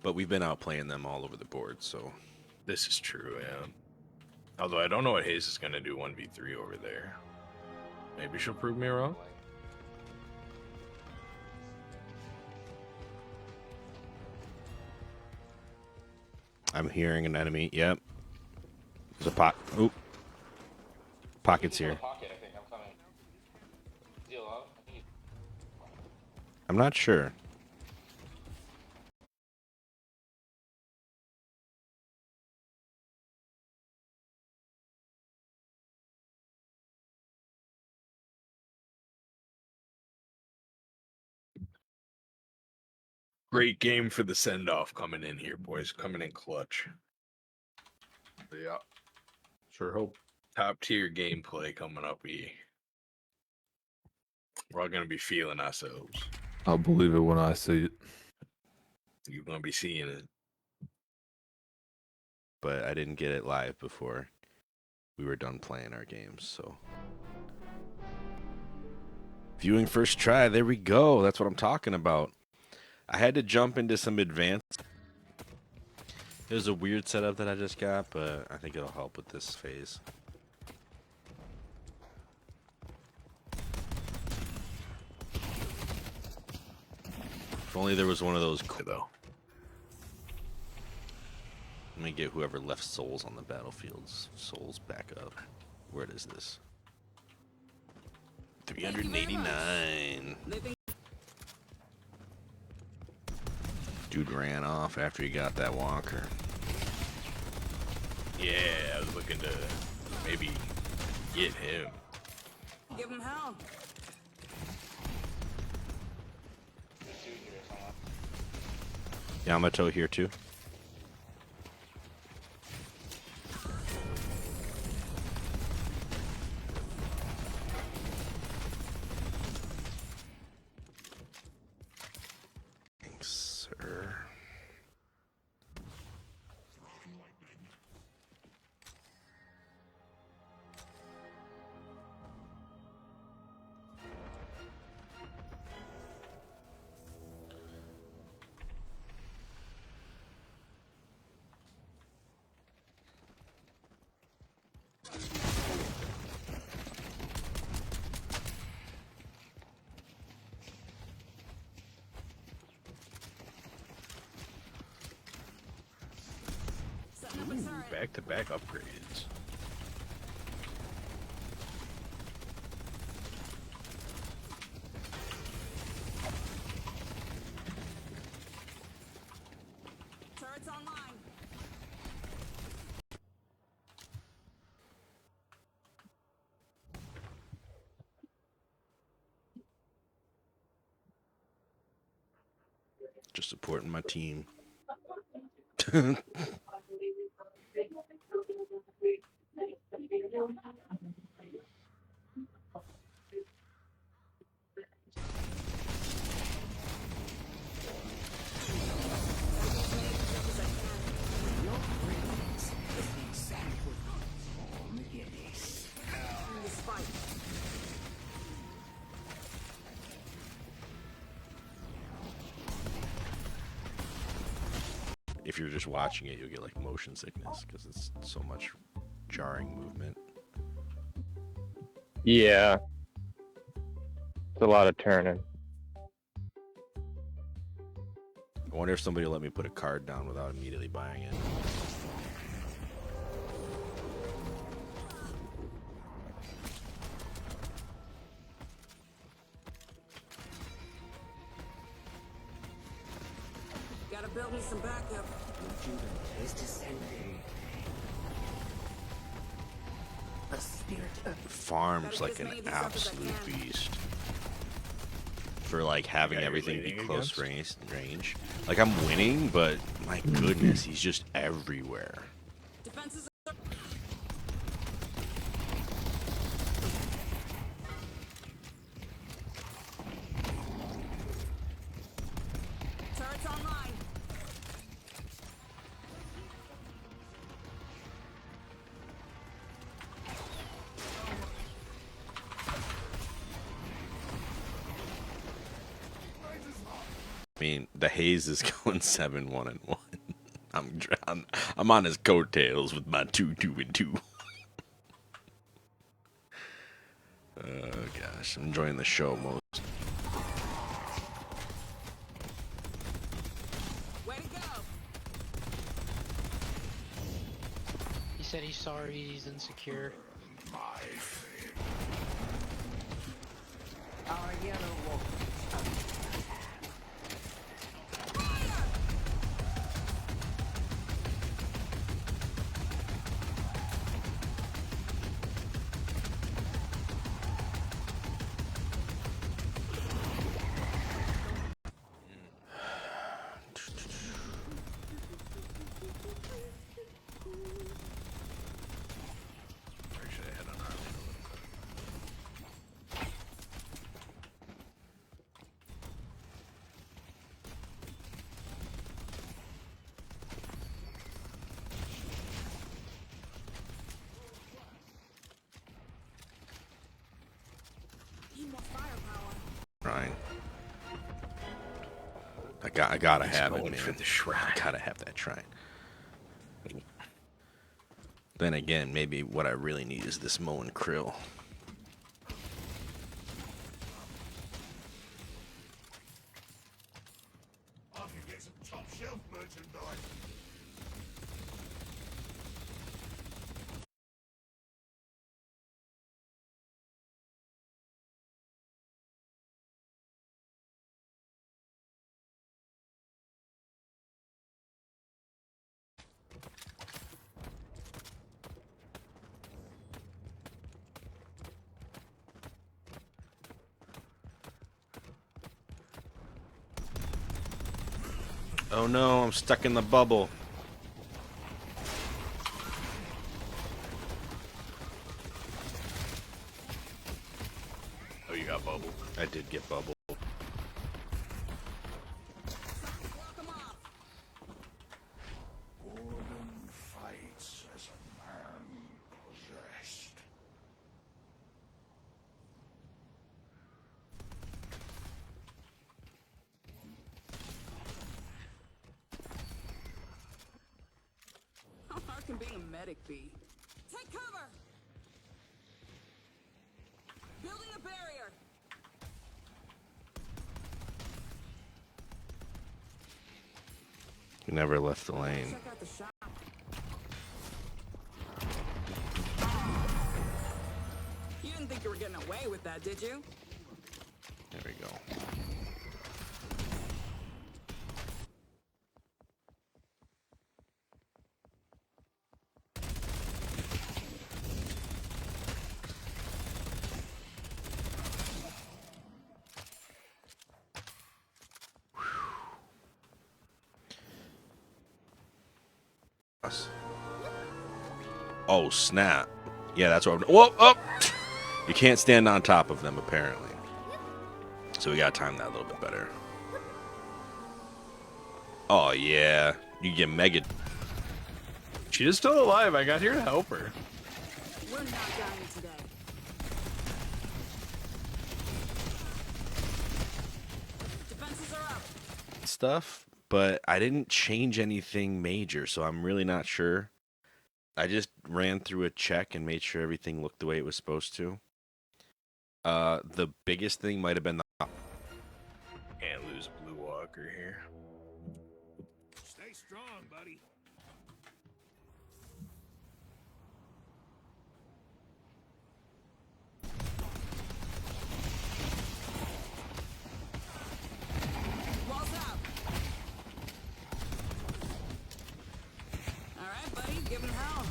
But we've been out playing them all over the board, so This is true, yeah. Although I don't know what Hayes is going to do 1v3 over there. Maybe she'll prove me wrong. I'm hearing an enemy. Yep. There's a pot. Oop. Pockets here. I'm not sure. Great game for the send-off coming in here, boys. Coming in clutch. Yeah. Sure hope. Top-tier gameplay coming up here. We're all going to be feeling ourselves. I'll believe it when I see it. You're going to be seeing it. But I didn't get it live before we were done playing our games, so. Viewing first try. There we go. That's what I'm talking about. I had to jump into some advanced. It was a weird setup that I just got, but I think it'll help with this phase. If only there was one of those, though. Let me get whoever left souls on the battlefields. Souls back up. Where is this? 389. Dude ran off after he got that walker. Yeah, I was looking to maybe get him. Give him hell. Yamato here too. Thanks, sir. Back-to-back upgrades. Turrets online. Just supporting my team. If you're just watching it, you'll get like motion sickness because it's so much jarring movement. Yeah. It's a lot of turning. I wonder if somebody will let me put a card down without immediately buying it. Gotta build me some backup. Is descending. A spirit of Farms like an absolute beast. For like having everything be close range. Like I'm winning, but my goodness, he's just everywhere. Defenses Turrets online. I mean, the Haze is going 7-1-1. I'm on his coattails with my 2-2-2. Oh gosh, I'm enjoying the show most. Way to go! He said he's sorry, he's insecure. Our yellow wolf. Actually, I had an army. Need more firepower. Trying. I gotta He's have it, going man. for the shrine. I gotta have that shrine. Then again, maybe what I really need is this Moe and Krill. Oh no, I'm stuck in the bubble. Oh, you got bubble. I did get bubble. Block 'em off. Fights as a man possessed. How hard can being a medic be? Take cover! Building a barrier! You never left the lane. Check out the shop. You didn't think you were getting away with that, did you? There we go. Oh snap! Yeah, that's what. Whoa! Oh! You can't stand on top of them apparently. So we gotta time that a little bit better. Oh yeah, you get mega. She is still alive. I got here to help her. We're not dying today. Defenses are up. Stuff, but I didn't change anything major, so I'm really not sure. I just ran through a check and made sure everything looked the way it was supposed to. The biggest thing might have been the Can't lose Blue Walker here. Stay strong, buddy. Walls out. All right, buddy, give him hell.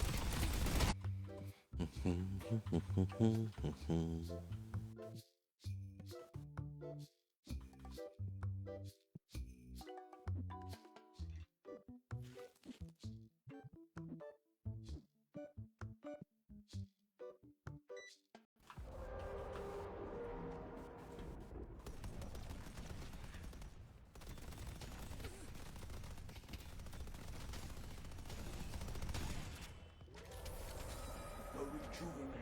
The rejuvenating.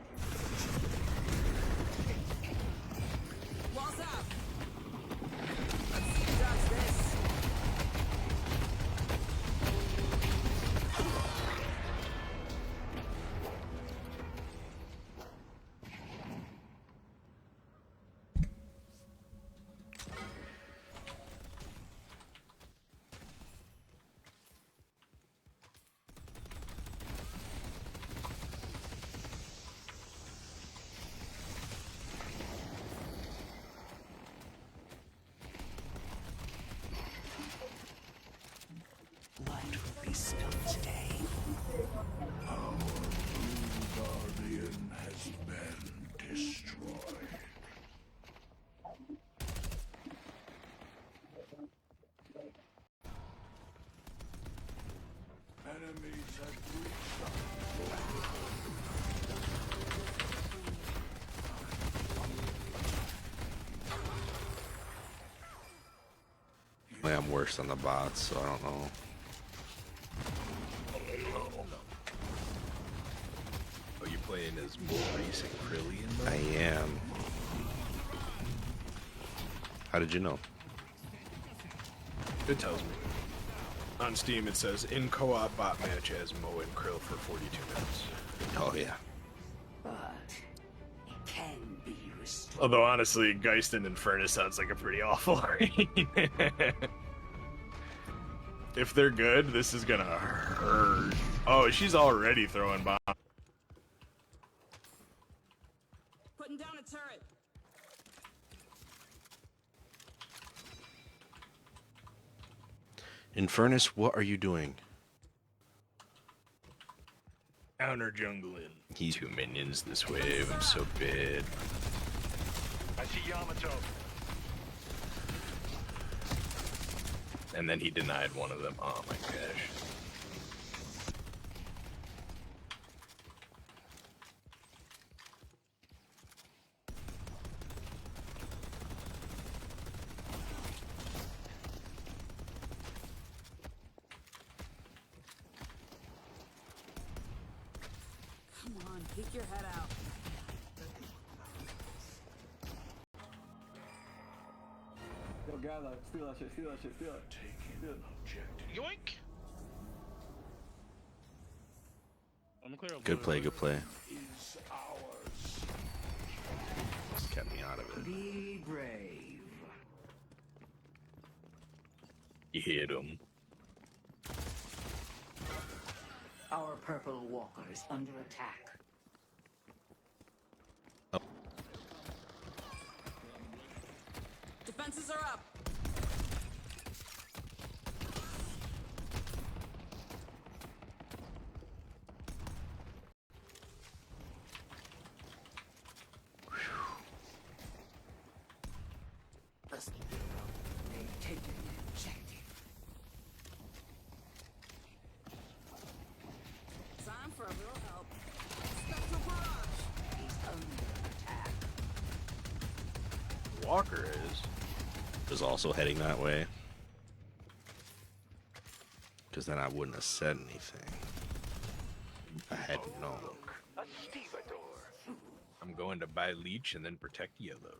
enemies at least. I'm worse than the bots, so I don't know. Oh, you playing as Maurice and Krillian though? I am. How did you know? It tells me. On Steam it says, in co-op bot match as Mo and Krill for 42 minutes. Oh yeah. But it can be restored. Although honestly, Geist and Infernus sounds like a pretty awful raid. If they're good, this is gonna hurt. Oh, she's already throwing bombs. Putting down a turret. Infernus, what are you doing? Counter jungling. He's 2 minions this wave. I'm so bad. I see Yamato. And then he denied one of them. Oh my gosh. Come on, peek your head out. Yo, Gala, steal that shit, steal that shit, steal it. Taking objective. Yoink! I'm clear up. good play, good play. Is ours. Just kept me out of it. Be brave. You hit him. Our purple walker is under attack. Defenses are up. They've taken the objective. Time for a little help. Spectral barrage. He's under attack. Walker is. Also heading that way. Because then I wouldn't have said anything. I had known. A stevedore. I'm going to buy Leech and then protect Yellow.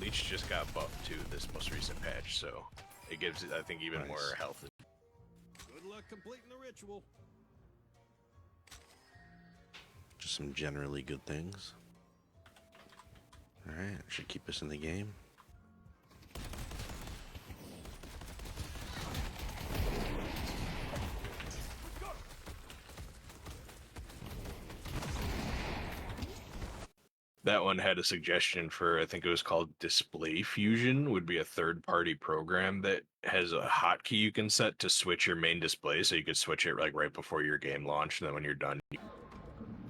Leech just got buffed too this most recent patch, so it gives it, I think, even Nice. more health. Good luck completing the ritual. Just some generally good things. Alright, should keep us in the game. That one had a suggestion for, I think it was called Display Fusion, would be a third-party program that has a hotkey you can set to switch your main display, so you could switch it like right before your game launch, and then when you're done.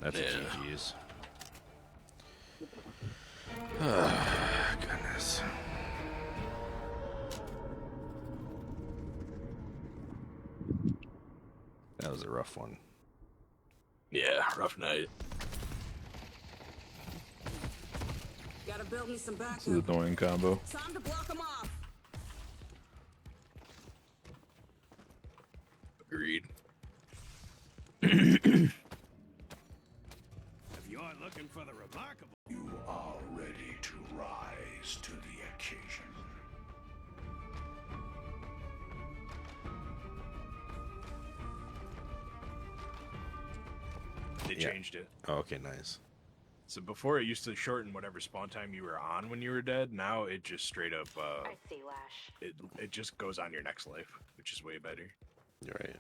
That's Yeah. a GG's. Oh, goodness. That was a rough one. Yeah, rough night. Gotta build me some This is an backup. annoying combo. Time to block them off. Agreed. If you are looking for the remarkable. You are ready to rise to the occasion. They Yeah. changed it. Oh, okay, nice. So before it used to shorten whatever spawn time you were on when you were dead. Now it just straight up I see, Lash. it just goes on your next life, which is way better. You're right.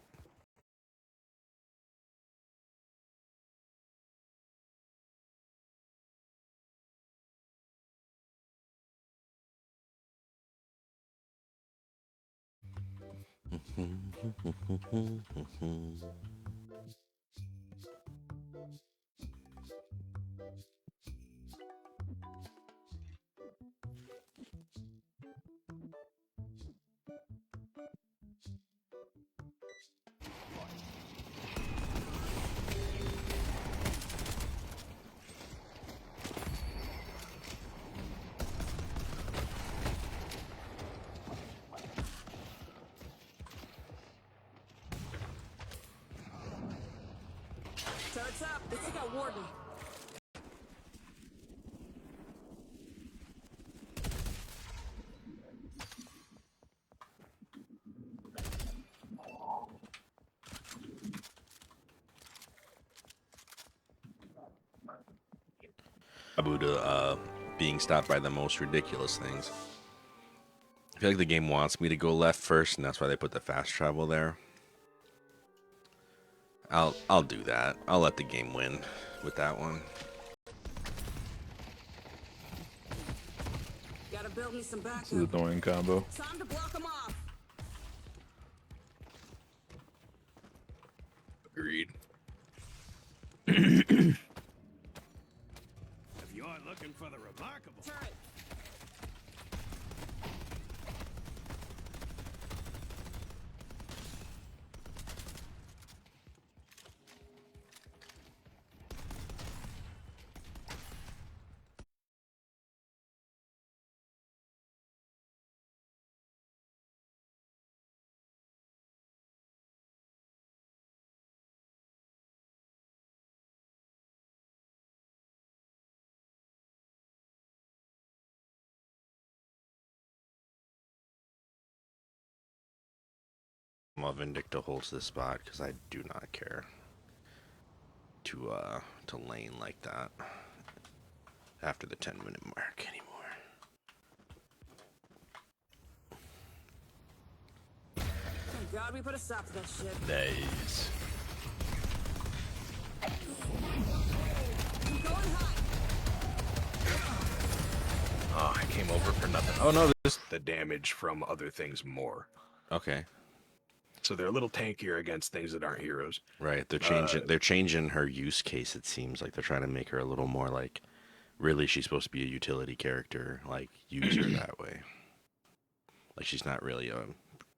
Turret's up. Let's take out Warden. Abuda being stopped by the most ridiculous things. I feel like the game wants me to go left first, and that's why they put the fast travel there. I'll do that. I'll let the game win with that one. Gotta build me some This is backup. annoying combo. Time to block them off. Agreed. If you're looking for the remarkable. Turret. Well, Vindicta holds this spot because I do not care to lane like that after the 10-minute mark anymore. Thank God we put a stop to that shit. Nice. Keep going high. Oh, I came over for nothing. Oh no, this the damage from other things more. Okay. So they're a little tankier against things that aren't heroes. Right. They're changing her use case, it seems like they're trying to make her a little more like really she's supposed to be a utility character, like use her that way. Like she's not really a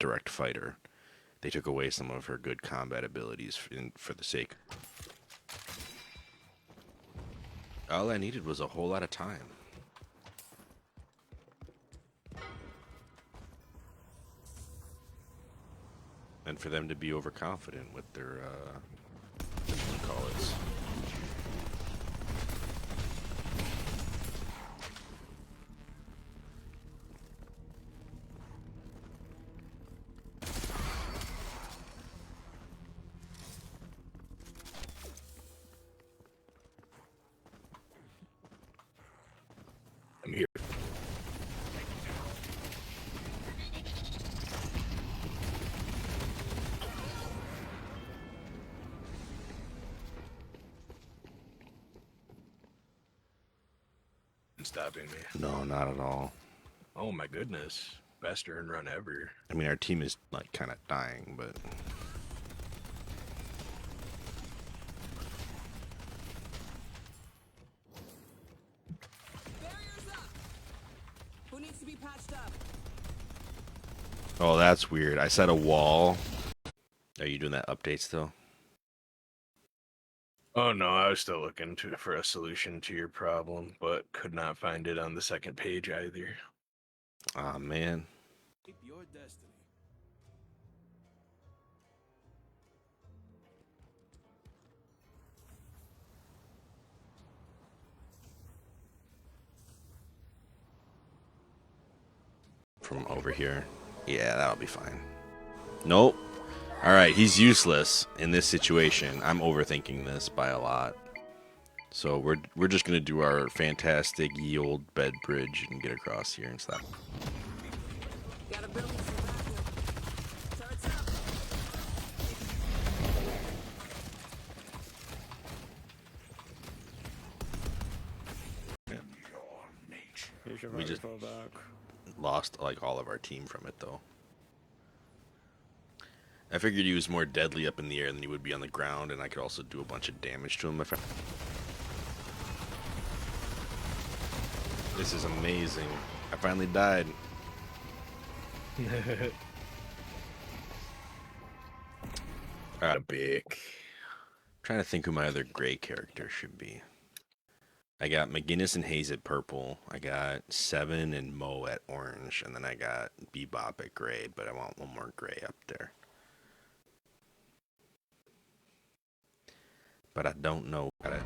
direct fighter. They took away some of her good combat abilities for the sake. All I needed was a whole lot of time. And for them to be overconfident with their, what you call it. I'm here. Stopping me. No, not at all. Oh my goodness. Best earn run ever. I mean, our team is like kind of dying, but Barriers up. Who needs to be patched up? oh, that's weird. I set a wall. Are you doing that update still? Oh no, I was still looking for a solution to your problem, but could not find it on the second page either. Ah, man. Keep your destiny. From over here. Yeah, that'll be fine. Nope. All right, he's useless in this situation. I'm overthinking this by a lot. So we're just gonna do our fantastic ye old bed bridge and get across here and stop. Gotta build me some backup. Turret's up. We just lost like all of our team from it though. I figured he was more deadly up in the air than he would be on the ground, and I could also do a bunch of damage to him if I... This is amazing. I finally died. A big. Trying to think who my other gray character should be. I got McGinnis and Hayes at purple. I got Seven and Mo at orange, and then I got Bebop at gray, but I want one more gray up there. but I don't know about it.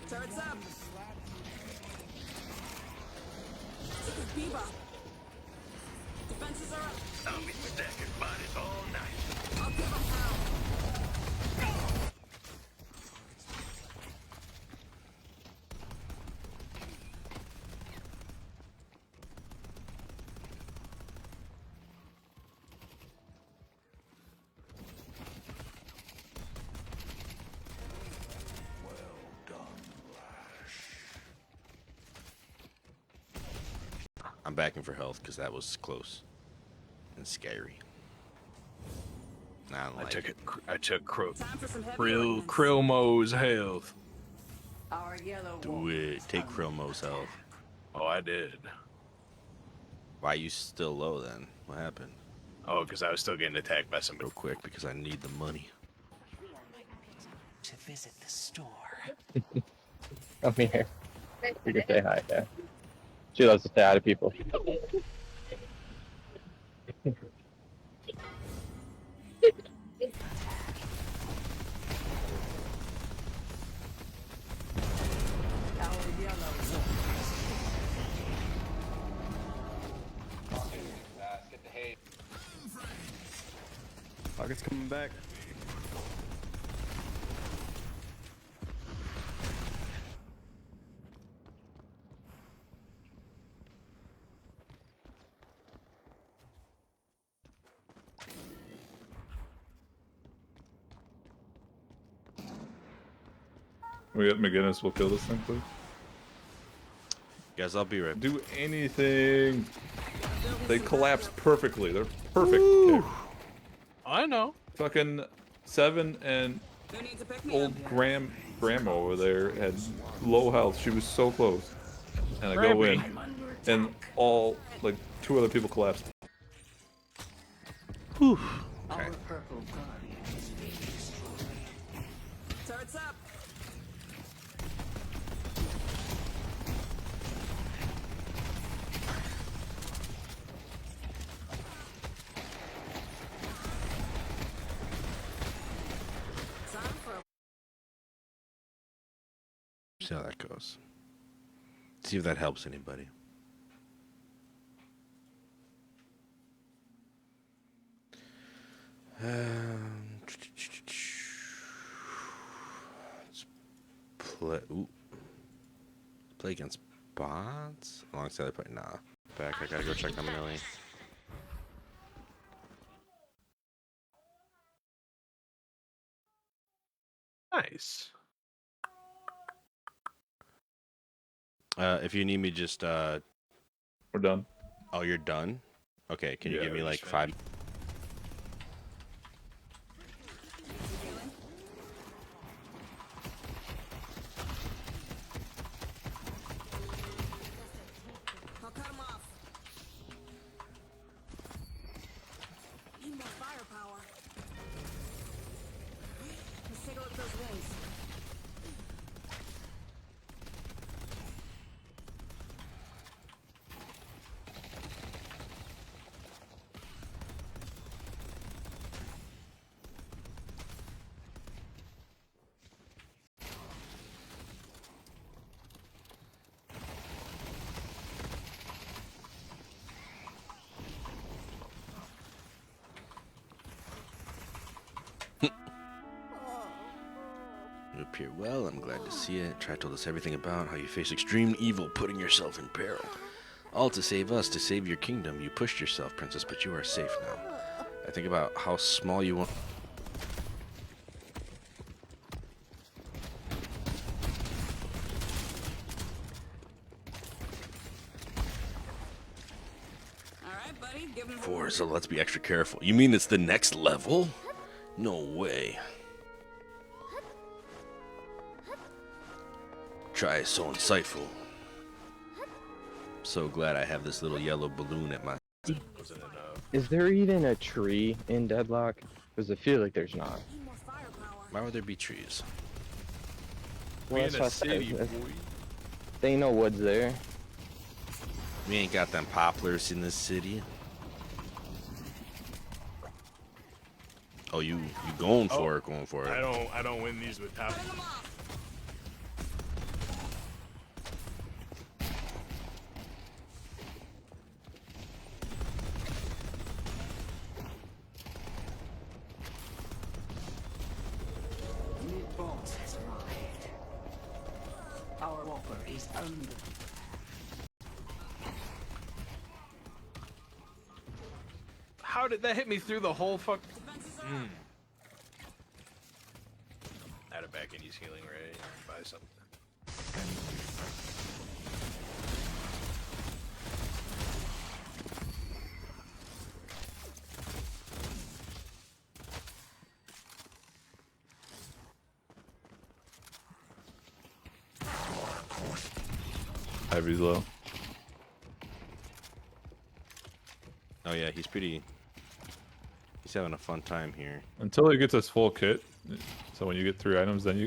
Turrets up. Bebop. Defenses are up. I'll be stacking bodies all night. I'll give them hell. I'm backing for health because that was close and scary. Nah, I don't like it. I took Time for some heavy ordnance. Krillmo's health. Our yellow Do wolf. it. Take Chromo's health. Oh, I did. Why you still low then? What happened? Oh, because I was still getting attacked by somebody. Real quick because I need the money. To visit the store. Come here. You can say hi, yeah. She loves to say hi to people. Our yellow wolf. Pocket's coming back. We got McGinnis will kill this thing, please. Guys, I'll be right back. Do anything. They collapse perfectly. They're perfect. Okay. I know. Fucking Seven and Who needs a pick me old up? Grandma over there had low health. She was so close. And I go in, and all, like, 2 other people collapsed. Whew. Our Okay. purple guardians be destroyed. Turrets up. Time for See how that goes. See if that helps anybody. Let's play. Ooh. Play against bots? Alongside the play. Nah. Back. I gotta go check on Millie. Nice. If you need me, just We're done. oh, you're done. Okay, can you Yeah, give me we're like just 5? I'll cut him off. Need more firepower. Let's take a look at those wounds. You appear well. I'm glad to see it. Try told us everything about how you face extreme evil, putting yourself in peril. All to save us, to save your kingdom. You pushed yourself, princess, but you are safe now. I think about how small you want. All right, buddy, give him 4, so let's be extra careful. You mean it's the next level? No way. Try so insightful. So glad I have this little yellow balloon at my. Wasn't enough. Is there even a tree in Deadlock? Because I feel like there's not. Need more firepower. Why would there be trees? Well, We in that's a what I city, said. boy. They ain't no woods there. We ain't got them poplars in this city. Oh, you going for Oh, it, going for it. I don't win these with top. Cutting them off. Mid-boss has arrived. Our walker is under. How did that hit me through the whole fuck? Defenses are up. Out of back and he's healing, right? Buy something. Ivy's low. Oh yeah, he's having a fun time here. Until he gets his full kit. So when you get 3 items, then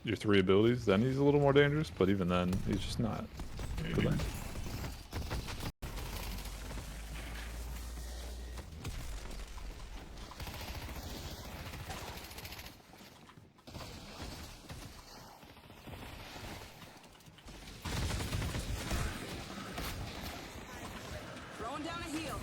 your 3 abilities, then he's a little more dangerous. But even then, he's just not. Good lane. Throwing down a heel.